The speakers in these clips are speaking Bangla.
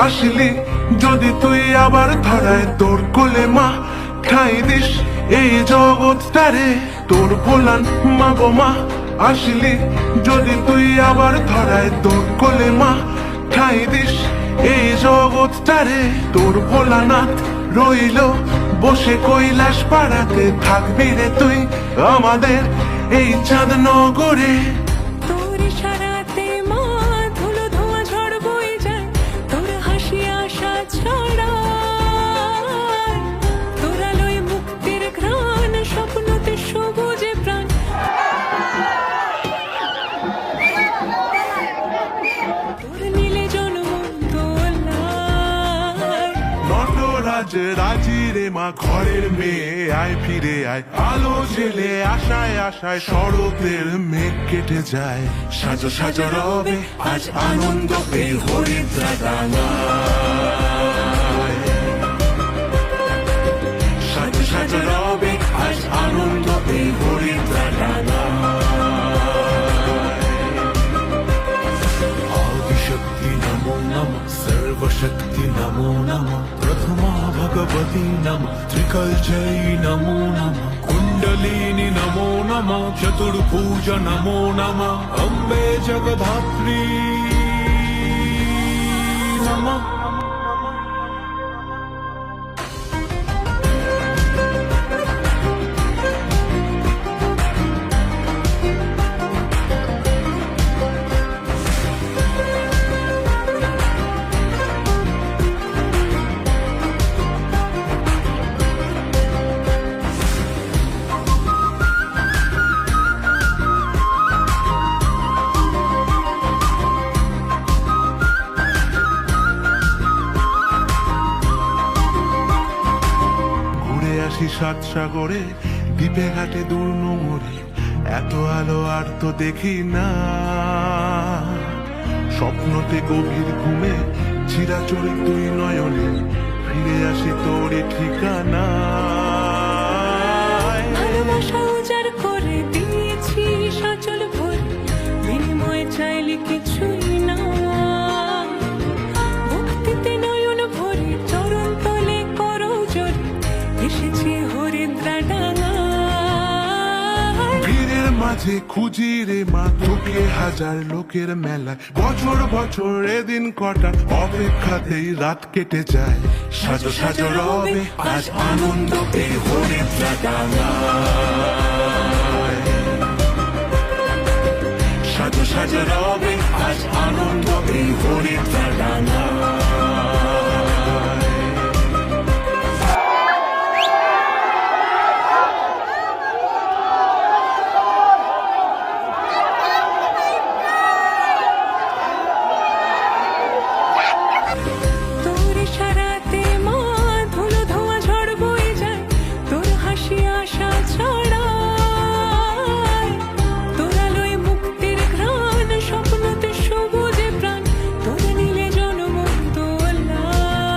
আসলি যদি তুই আবার ধরায় তোর কোলে মা ঠাই দিস এই জগৎটারে তোর ভোলান মা গো মা আসলি যদি তুই আবার ধরায় তোর কোলে মা ঠাই দিস এই জগৎটারে তোর ভোলানাথ রইল বসে কৈলাস পাড়াতে থাকবি রে তুই আমাদের এই চাঁদ নগরে। তোর ইশারাতে মা ধুলো ধোঁয়া ঝড় বয়ে যায়, তোর হাসি আশা ছড়ায়, তোর আলোয় মুক্তির ঘ্রাণ স্বপ্নতে সবুজে প্রাণ। তোর নীলে জন্ম দোলায় নটরাজ রাজি রে মা ঘরের মেয়ে আয় ফিরে আয় আলো জেলে আশায় আশায় শরতের মেঘ কেটে যায় সাজো সাজো রবে আজ আনন্দ এই হরিদ্রা ডাঙায় সাজো সাজো রবে আজ আনন্দ এই হরিদ্রা ডাঙায়। आदिशक्ति नमो नमः सर्वशक्ति नमो नमः प्रथमा भगवती नमः त्रिकलजयी नमो नमः कुंडलिनी नमो नमः चतुर्भुज नमो नमः अम्बे जगधात्री नमः। আসি সাত সাগরে দ্বীপে ঘাটে দূর নোঙরে এত আলো আর তো দেখি না স্বপ্নতে গভীর ঘুমে চিরাচল তুই নয়নে ফিরে আসি তোরই ঠিকানা। ভালোবাসা উজাড় করে দিয়েছি সচল ভোর, বিনিময়ে চাইলে কিছুই না। ভক্তিতে নয়ন ভরে চরণ তলে করো জোর, এসেছি হরিদ্রা ডাঙায়। ভিড়ের মাঝে খুঁজি রে মা তোকে হাজার লোকের মেলায় বছর বছর এদিন কটার অপেক্ষাতেই রাত কেটে যায় সাজো সাজো রবে আজ আনন্দ এই হরিদ্রা ডাঙায় সাজো সাজো রবে আজ আনন্দ এই হরিদ্রা ডাঙায়। তোর ইশারাতে মা ধুলো ধোঁয়া ঝড় বয়ে যায়, তোর হাসি আশা ছড়ায়, তোর আলোয় মুক্তির ঘ্রাণ স্বপ্নতে সবুজে প্রাণ। তোর নীলে জন্ম দোলায়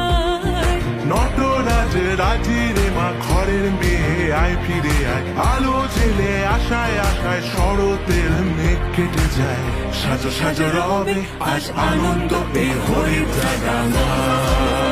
নটরাজ রাজি রে মা ঘরের মেয়ে আয় ফিরে আয় আলো জেলে আশায় আশায় শরতের মেঘ কেটে যায় সাজো সাজো রবে আজ আনন্দ এই হরিদ্রা ডাঙায়।